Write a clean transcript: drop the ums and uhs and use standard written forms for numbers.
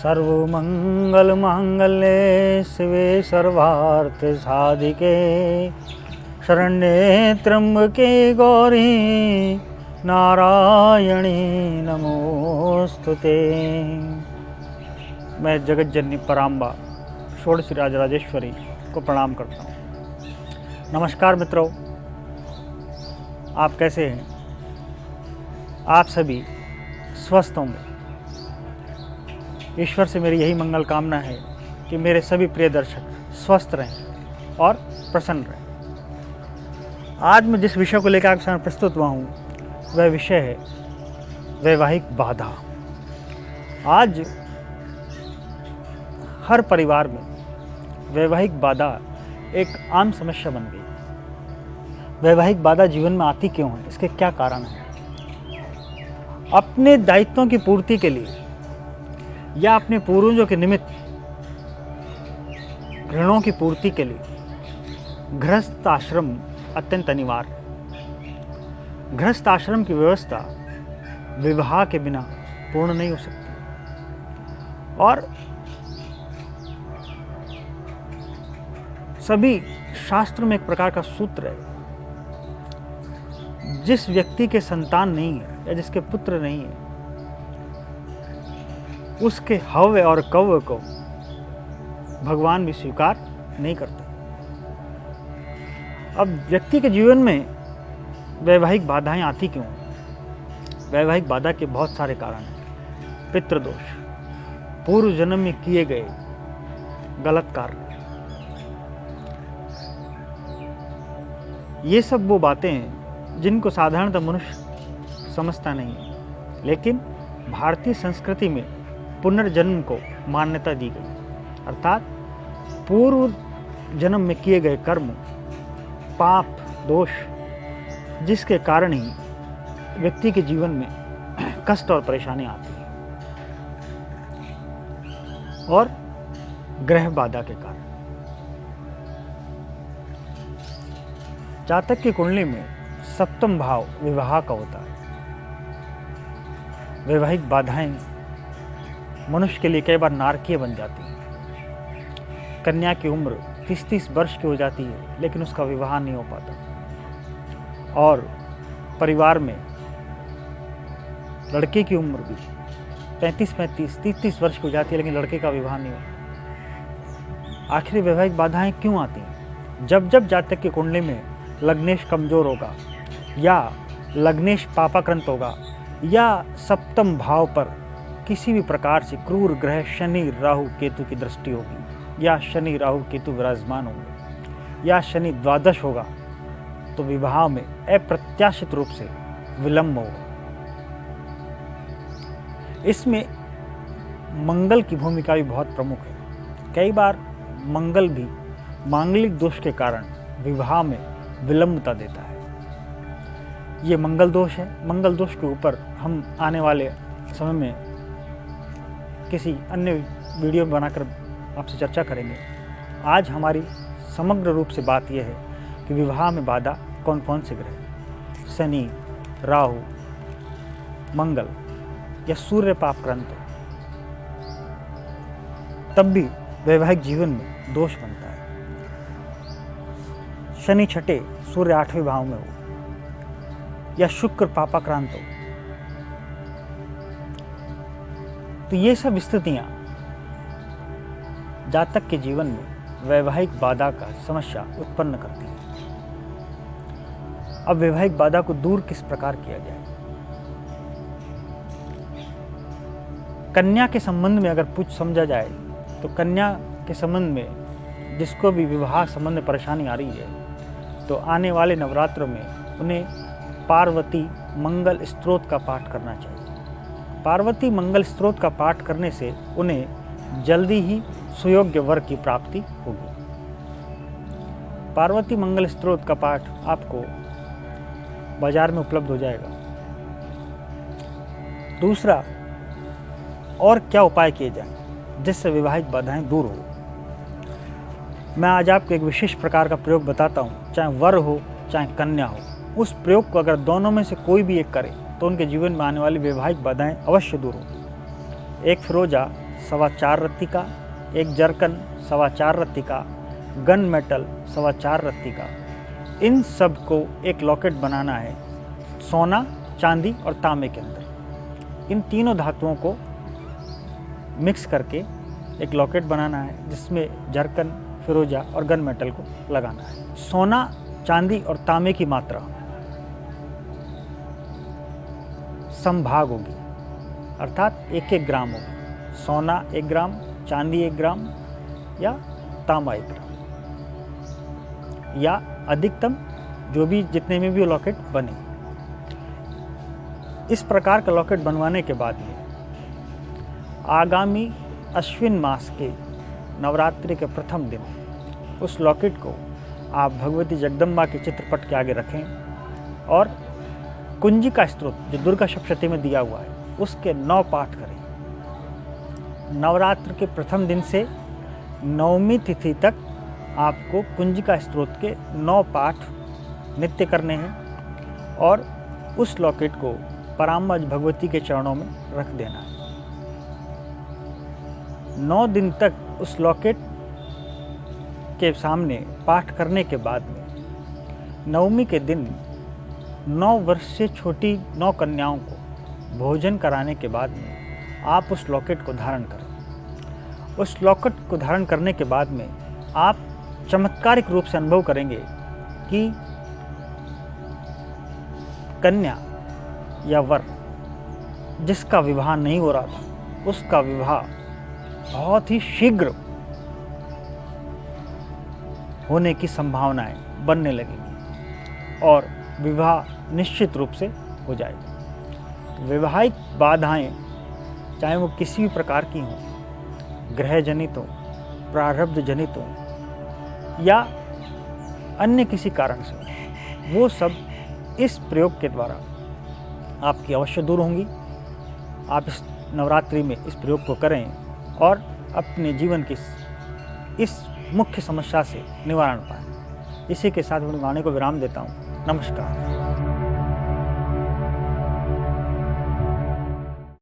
सर्वमंगलमांगल्ये शिवे सर्वार्थसाधिके शरण्ये त्र्यंबके गौरी नारायणी नमोस्तुते। मैं जगत जननी पराम्बा षोडशी राजराजेश्वरी को प्रणाम करता हूँ। नमस्कार मित्रों, आप कैसे हैं? आप सभी स्वस्थ होंगे। ईश्वर से मेरी यही मंगल कामना है कि मेरे सभी प्रिय दर्शक स्वस्थ रहें और प्रसन्न रहें। आज मैं जिस विषय को लेकर आपके सामने प्रस्तुत हुआ हूँ वह विषय है वैवाहिक बाधा। आज हर परिवार में वैवाहिक बाधा एक आम समस्या बन गई। वैवाहिक बाधा जीवन में आती क्यों है? इसके क्या कारण हैं? अपने दायित्वों की पूर्ति के लिए या अपने पूर्वजों के निमित्त ऋणों की पूर्ति के लिए गृहस्थ आश्रम अत्यंत अनिवार्य है। गृहस्थ आश्रम की व्यवस्था विवाह के बिना पूर्ण नहीं हो सकती और सभी शास्त्रों में एक प्रकार का सूत्र है, जिस व्यक्ति के संतान नहीं है या जिसके पुत्र नहीं है उसके हव्य और कव्य को भगवान भी स्वीकार नहीं करते। अब व्यक्ति के जीवन में वैवाहिक बाधाएं आती क्यों? वैवाहिक बाधा के बहुत सारे कारण हैं। पितृदोष, पूर्व जन्म में किए गए गलत कार्य, ये सब वो बातें हैं जिनको साधारणतः मनुष्य समझता नहीं है, लेकिन भारतीय संस्कृति में पुनर्जन्म को मान्यता दी गई। अर्थात पूर्व जन्म में किए गए कर्म, पाप, दोष, जिसके कारण ही व्यक्ति के जीवन में कष्ट और परेशानी आती है, और ग्रह बाधा के कारण। जातक की कुंडली में सप्तम भाव विवाह का होता है। वैवाहिक बाधाएं मनुष्य के लिए कई बार नारकीय बन जाती हैं। कन्या की उम्र 30-30 वर्ष की हो जाती है लेकिन उसका विवाह नहीं हो पाता, और परिवार में लड़के की उम्र भी 35-35, 30-30 वर्ष की हो जाती है लेकिन लड़के का विवाह नहीं होता। आखिर वैवाहिक बाधाएं क्यों आती हैं? जब जब जातक की कुंडली में लग्नेश कमजोर होगा या लग्नेश पापाक्रांत होगा या सप्तम भाव पर किसी भी प्रकार से क्रूर ग्रह शनि राहु केतु की दृष्टि होगी या शनि राहु केतु विराजमान होंगे या शनि द्वादश होगा, तो विवाह में अप्रत्याशित रूप से विलंब होगा। इसमें मंगल की भूमिका भी बहुत प्रमुख है। कई बार मंगल भी मांगलिक दोष के कारण विवाह में विलंबता देता है। ये मंगल दोष है। मंगल दोष के ऊपर हम आने वाले समय में किसी अन्य वीडियो बनाकर आपसे चर्चा करेंगे। आज हमारी समग्र रूप से बात यह है कि विवाह में बाधा कौन कौन से ग्रह, शनि, राहु, मंगल या सूर्य पापक्रांत, तब भी वैवाहिक जीवन में दोष बनता है। शनि छठे, सूर्य 8वें भाव में हो या शुक्र पापाक्रांत हो, तो ये सब स्थितियां जातक के जीवन में वैवाहिक बाधा का समस्या उत्पन्न करती है। अब वैवाहिक बाधा को दूर किस प्रकार किया जाए? कन्या के संबंध में अगर कुछ समझा जाए तो कन्या के संबंध में जिसको भी विवाह संबंध में परेशानी आ रही है, तो आने वाले नवरात्रों में उन्हें पार्वती मंगल स्तोत्र का पाठ करना चाहिए। पार्वती मंगल स्तोत्र का पाठ करने से उन्हें जल्दी ही सुयोग्य वर की प्राप्ति होगी। पार्वती मंगल स्तोत्र का पाठ आपको बाजार में उपलब्ध हो जाएगा। दूसरा, और क्या उपाय किए जाएं जिससे वैवाहिक बाधाएं दूर हो? मैं आज आपको एक विशेष प्रकार का प्रयोग बताता हूँ। चाहे वर हो चाहे कन्या हो, उस प्रयोग को अगर दोनों में से कोई भी एक करे तो उनके जीवन में आने वाली वैवाहिक बाधाएं अवश्य दूर हो। एक फिरोजा 4.25 रत्ती का, एक जरकन 4.25 रत्ती का, गन मेटल 4.25 रत्ती का, इन सब को एक लॉकेट बनाना है सोना, चांदी और तांबे के अंदर। इन तीनों धातुओं को मिक्स करके एक लॉकेट बनाना है जिसमें जरकन, फिरोजा और गन मेटल को लगाना है। सोना, चांदी और तांबे की मात्रा समभाग होगी, अर्थात 1-1 ग्राम होगी। सोना 1 ग्राम, चांदी 1 ग्राम या तांबा 1 ग्राम, या अधिकतम जो भी जितने में भी लॉकेट बने। इस प्रकार का लॉकेट बनवाने के बाद में आगामी अश्विन मास के नवरात्रि के प्रथम दिन उस लॉकेट को आप भगवती जगदम्बा के चित्रपट के आगे रखें और कुंजिका स्त्रोत जो दुर्गा सप्तशती में दिया हुआ है उसके 9 पाठ करें। नवरात्र के प्रथम दिन से 9वीं तिथि तक आपको कुंजिका स्त्रोत के 9 पाठ नित्य करने हैं और उस लॉकेट को पराम्बा भगवती के चरणों में रख देना है। 9 दिन तक उस लॉकेट के सामने पाठ करने के बाद में 9वीं के दिन 9 वर्ष से छोटी 9 कन्याओं को भोजन कराने के बाद में आप उस लॉकेट को धारण करें। उस लॉकेट को धारण करने के बाद में आप चमत्कारिक रूप से अनुभव करेंगे कि कन्या या वर जिसका विवाह नहीं हो रहा था उसका विवाह बहुत ही शीघ्र होने की संभावनाएं बनने लगेंगी और विवाह निश्चित रूप से हो जाएगा। वैवाहिक बाधाएं चाहे वो किसी भी प्रकार की हों, ग्रह जनित हो, प्रारब्ध जनित हो या अन्य किसी कारण से, वो सब इस प्रयोग के द्वारा आपकी अवश्य दूर होंगी। आप इस नवरात्रि में इस प्रयोग को करें और अपने जीवन की इस मुख्य समस्या से निवारण पाएं। इसी के साथ मैं वाणी को विराम देता हूँ। नमस्कार।